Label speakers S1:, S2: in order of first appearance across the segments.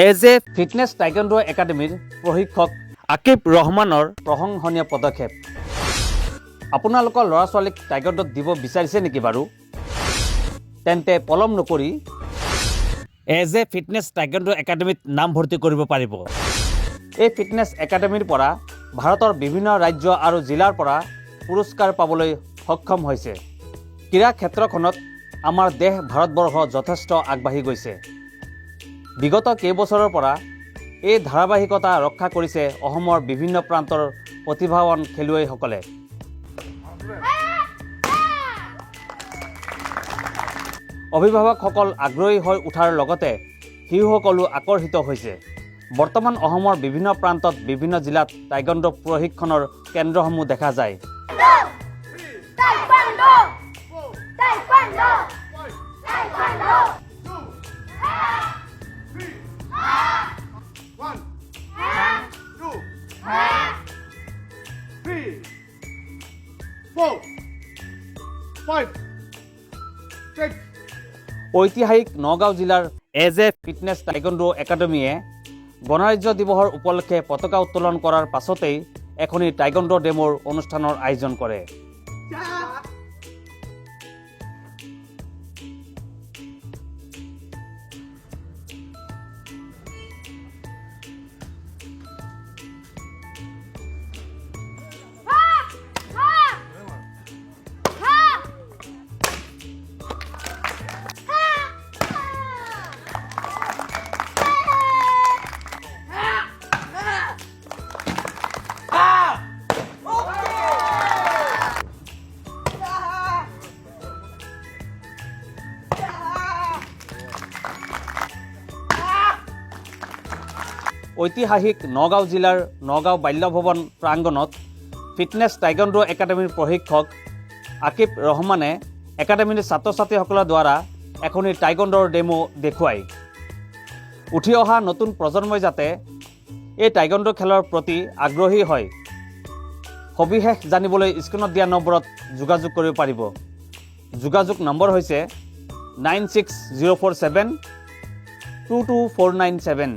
S1: As A Fitness taekwondo একাডেমীৰ প্ৰশিক্ষক আকিব ৰহমানৰ প্ৰশংসনীয় পদক্ষেপ। আপোনালোকৰ ল'ৰা ছোৱালীক টাইকোৱাণ্ডোত দিব বিচাৰিছে নেকি বাৰু? তেন্তে পলম নকৰি এজ এ ফিটনেছ টাইকোৱাণ্ডো একাডেমীত নাম ভৰ্তি কৰিব পাৰিব। এই ফিটনেছ একাডেমীৰ পৰা ভাৰতৰ বিভিন্ন ৰাজ্য আৰু জিলাৰ পৰা পুৰস্কাৰ পাবলৈ সক্ষম হৈছে। ক্ৰীড়া ক্ষেত্ৰখনত আমাৰ দেশ ভাৰতবৰ্ষ যথেষ্ট আগবাঢ়ি গৈছে। বিগত কেইবছৰৰ পৰা এই ধাৰাবাহিকতা ৰক্ষা কৰিছে অসমৰ বিভিন্ন প্ৰান্তৰ প্ৰতিভাৱান খেলুৱৈসকলে। অভিভাৱকসকল আগ্ৰহী হৈ উঠাৰ লগতে শিশুসকলো আকৰ্ষিত হৈছে। বৰ্তমান অসমৰ বিভিন্ন প্ৰান্তত বিভিন্ন জিলাত টাইকোৱাণ্ডো প্ৰশিক্ষণৰ কেন্দ্ৰসমূহ দেখা যায়। ঐতিহাসিক নগাঁও জিলাৰ এজ এ ফিটনেছ টাইকোৱাণ্ডো একাডেমীয়ে গণৰাজ্য দিৱসৰ উপলক্ষে পতাকা উত্তোলন কৰাৰ পাছতেই এখনি টাইকোৱাণ্ডো ডেমোৰ অনুষ্ঠানৰ আয়োজন কৰে। ঐতিহাসিক নগাঁও জিলাৰ নগাঁও বাল্যভৱন প্ৰাংগণত ফিটনেছ টাইকোৱাণ্ডো একাডেমীৰ প্ৰশিক্ষক আকিব ৰহমানে একাডেমীৰ ছাত্ৰ ছাত্ৰীসকলৰ দ্বাৰা এখনি টাইকোৱাণ্ডোৰ ডেমো দেখুৱায়। উঠি অহা নতুন প্ৰজন্মই যাতে এই টাইকোৱাণ্ডো খেলৰ প্ৰতি আগ্ৰহী হয়, সবিশেষ জানিবলৈ স্ক্ৰীণত দিয়া নম্বৰত যোগাযোগ কৰিব পাৰিব। যোগাযোগ নম্বৰ হৈছে 9604722497।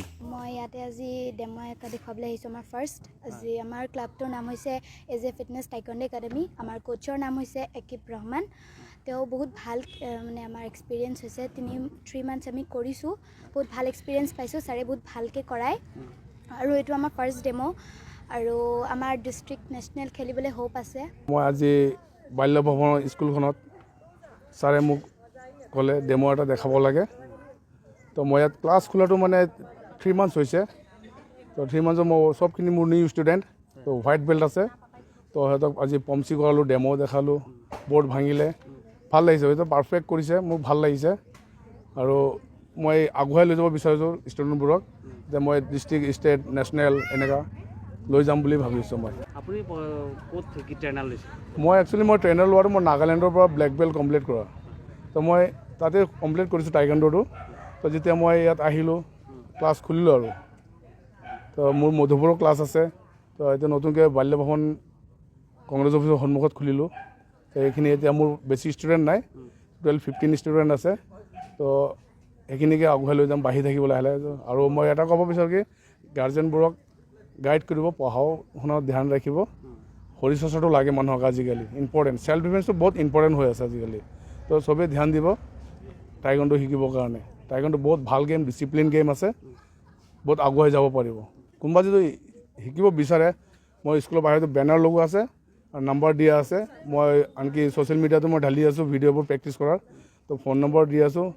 S2: ইয়াতে আজি ডেমো এটা দেখুৱাবলৈ আহিছোঁ। আমাৰ ফাৰ্ষ্ট আজি আমাৰ ক্লাবটোৰ নাম হৈছে Edge A Fitness Taekwondo Academy. আমাৰ কোচৰ নাম হৈছে আকিব ৰহমান। তেওঁ বহুত ভাল মানে আমাৰ এক্সপিৰিয়েঞ্চ হৈছে। 3 মান্থছ আমি কৰিছোঁ, বহুত ভাল এক্সপিৰিয়েঞ্চ পাইছোঁ। ছাৰে বহুত ভালকৈ কৰায় আৰু এইটো আমাৰ ফাৰ্ষ্ট ডেমো আৰু আমাৰ ডিষ্ট্ৰিক্ট নেশ্যনেল খেলিবলৈ হোপ আছে।
S3: মই আজি বাল্যভৱন স্কুলখনত ছাৰে মোক ক'লে ডেমো এটা দেখাব লাগে। তো মই ইয়াত ক্লাছ খোলাটো মানে 3 মান্থছ হৈছে। তো 3 মান্থছত মই চবখিনি মোৰ নিউ ষ্টুডেণ্ট, তো হোৱাইট বেল্ট আছে। তো সিহঁতক আজি পমচি কৰালোঁ, ডেমো দেখালোঁ, বৰ্ড ভাঙিলে, ভাল লাগিছে। হয়তো পাৰফেক্ট কৰিছে, মোক ভাল লাগিছে। আৰু মই আগুৱাই লৈ যাব বিচাৰিছোঁ ষ্টুডেণ্টবোৰক, যে মই ডিষ্ট্ৰিক্ট, ষ্টেট, নেশ্যনেল এনেকুৱা লৈ যাম বুলি ভাবিছোঁ।
S1: আপুনি ক'ত থাকি ট্ৰেইনাৰ লৈছে?
S3: মই ট্ৰেইনাৰ লোৱাটো মই নাগালেণ্ডৰ পৰা ব্লেক বেল্ট কমপ্লিট কৰা। তো মই তাতে কমপ্লিট কৰিছোঁ টাইকোৱাণ্ডোটো। তো যেতিয়া মই ইয়াত আহিলোঁ, ক্লাছ খুলিলোঁ আৰু তো মোৰ মধুপুৰৰ ক্লাছ আছে। তো এতিয়া নতুনকৈ বাল্যভৱন কংগ্ৰেছ অফিচৰ সন্মুখত খুলিলোঁ। তো এইখিনি এতিয়া মোৰ বেছি ষ্টুডেণ্ট নাই, 12-15 ষ্টুডেণ্ট আছে। তো সেইখিনিকে আগুৱাই লৈ যাম, বাঢ়ি থাকিব লাহে লাহে। আৰু মই এটা ক'ব বিচাৰোঁ কি গাৰ্জেনবোৰক গাইড কৰিব, পঢ়াও শুনাত ধ্যান ৰাখিব। শৰীৰ চৰ্চাটো লাগে মানুহক আজিকালি, ইম্পৰ্টেণ্ট। ছেল্ফ ডিফেন্সটো বহুত ইম্পৰ্টেণ্ট হৈ আছে আজিকালি। তো চবেই ধ্যান দিব টাইকোৱাণ্ডো শিকিবৰ কাৰণে। টাইকোৱাণ্ডো বহুত ভাল গেম, ডিচিপ্লিন গেম আছে, বহুত আগুৱাই যাব পাৰিব। কোনোবা যদি শিকিব বিচাৰে, মই স্কুলৰ বাহিৰতো বেনাৰ লগোৱা আছে আৰু নাম্বাৰ দিয়া আছে। মই আনকি ছ'চিয়েল মিডিয়াতো মই ঢালি আছোঁ ভিডিঅ'বোৰ প্ৰেক্টিছ কৰাৰ। তো ফোন নম্বৰ দি আছোঁ,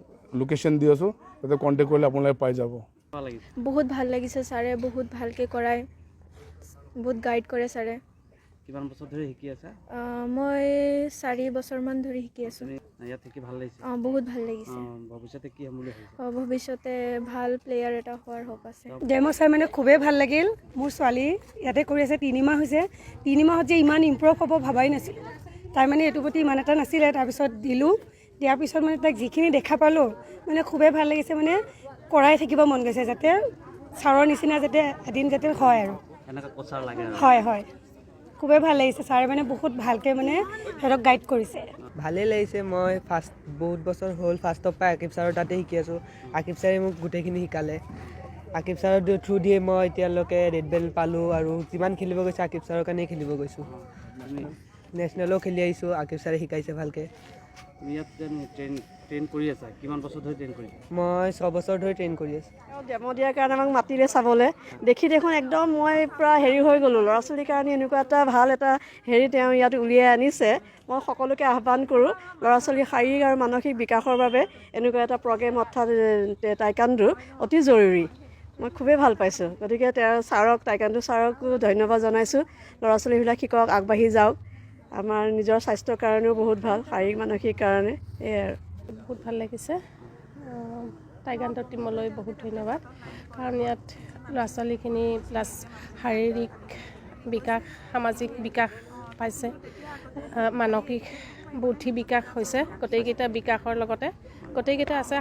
S3: লোকেশ্যন দি আছোঁ, তাতে কণ্টেক্ট কৰিলে আপোনালোকে পাই যাব।
S4: বহুত ভাল লাগিছে, ছাৰে বহুত ভালকৈ কৰায়, বহুত গাইড কৰে ছাৰে।
S1: কিমান বছৰ ধৰি শিকি আছা?
S4: মই 4 বছৰমান ধৰি শিকি আছোঁ।
S1: ইয়াত শিকি ভাল লাগিছে?
S4: বহুত ভাল লাগিছে।
S1: ভৱিষ্যতে কি হ'ম বুলি ভাবিছা?
S4: ভৱিষ্যতে ভাল প্লেয়াৰ এটা হোৱাৰ হোপ আছে।
S5: ডেমো চাই মানে খুবেই ভাল লাগিল। মোৰ ছোৱালী ইয়াতে কৰি আছে, 3 মাহ হৈছে। 3 মাহত যে ইমান ইম্প্ৰুভ হ'ব ভাবাই নাছিলোঁ। তাই মানে এইটোৰ প্ৰতি ইমান এটা নাছিলে। তাৰপিছত দিয়াৰ পিছত মানে তাইক যিখিনি দেখা পালোঁ, মানে খুবেই ভাল লাগিছে। মানে কৰাই থাকিব মন গৈছে, যাতে ছাৰৰ নিচিনা যাতে এদিন যাতে হয় আৰু হয়। খুবেই ভাল লাগিছে। ছাৰে মানে বহুত ভালকৈ মানে সিহঁতক গাইড কৰিছে।
S6: ভালেই লাগিছে। মই বহুত বছৰ হ'ল ফাৰ্ষ্টৰ পৰা আকিব ছাৰৰ তাতে শিকি আছোঁ। আকিব ছাৰে মোক গোটেইখিনি শিকালে। আকিব ছাৰৰ থ্ৰু দিয়ে মই এতিয়ালৈকে ৰেড বেল্ট পালোঁ আৰু যিমান খেলিব গৈছোঁ আকিব ছাৰৰ কাৰণেই খেলিব গৈছোঁ নেশ্যনেলো খেলি আহিছোঁ আকিব ছাৰে শিকাইছে ভালকৈ
S1: তুমি ইয়াত ট্ৰেইন কৰি আছা কিমান বছৰ ধৰি ট্ৰেইন কৰিছা
S6: মই 6 বছৰ ধৰি ট্ৰেইন কৰি আছোঁ
S7: ডেম' দিয়াৰ কাৰণে আমাক মাতিলে চাবলৈ দেখি দেখোন একদম মই পূৰা হেৰি হৈ গ'লোঁ ল'ৰা ছোৱালীৰ কাৰণে এনেকুৱা এটা ভাল এটা হেৰি তেওঁ ইয়াত উলিয়াই আনিছে মই সকলোকে আহ্বান কৰোঁ ল'ৰা ছোৱালীৰ শাৰীৰিক আৰু মানসিক বিকাশৰ বাবে এনেকুৱা এটা প্ৰগ্ৰেম অৰ্থাৎ টাইকাণ্ডো অতি জৰুৰী মই খুবেই ভাল পাইছোঁ গতিকে তেওঁ ছাৰক টাইকাণ্ডো ছাৰকো ধন্যবাদ জনাইছোঁ ল'ৰা ছোৱালীবিলাক শিকক আগবাঢ়ি যাওক আমাৰ নিজৰ স্বাস্থ্যৰ কাৰণেও বহুত ভাল শাৰীৰিক মানসিক কাৰণে সেয়াই আৰু
S8: বহুত ভাল লাগিছে টাইকাণ্ডো টিমলৈ বহুত ধন্যবাদ কাৰণ ইয়াত ল'ৰা ছোৱালীখিনি প্লাছ শাৰীৰিক বিকাশ সামাজিক বিকাশ পাইছে মানসিক বুদ্ধি বিকাশ হৈছে গোটেইকেইটা বিকাশৰ লগতে গোটেইকেইটা আছে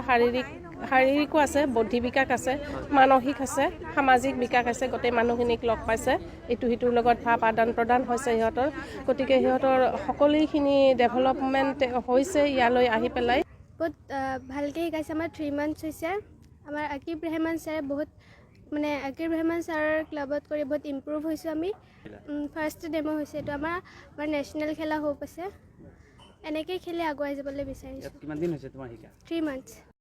S8: শাৰীৰিকো আছে বুদ্ধি বিকাশ আছে মানসিক আছে সামাজিক বিকাশ আছে গোটেই মানুহখিনিক লগ পাইছে ইটো সিটোৰ লগত ভাৱ আদান প্ৰদান হৈছে সিহঁতৰ গতিকে সিহঁতৰ সকলোখিনি ডেভেলপমেণ্ট হৈছে ইয়ালৈ আহি পেলাই
S2: বহুত ভালকৈ শিকাইছে আমাৰ 3 মান্থছ হৈছে আমাৰ আকিব ৰেহমান ছাৰে বহুত মানে আকিব ৰেহমান ছাৰৰ ক্লাবত কৰি বহুত ইম্প্ৰুভ হৈছোঁ আমি ফাৰ্ষ্ট ডেম' হৈছে এইটো আমাৰ নেশ্যনেল খেলা হোপ আছে এনেকৈয়ে খেলি আগুৱাই যাবলৈ বিচাৰিছোঁ
S1: কিমান দিন হৈছে তোমাৰ শিকা
S2: 3 মান্থছ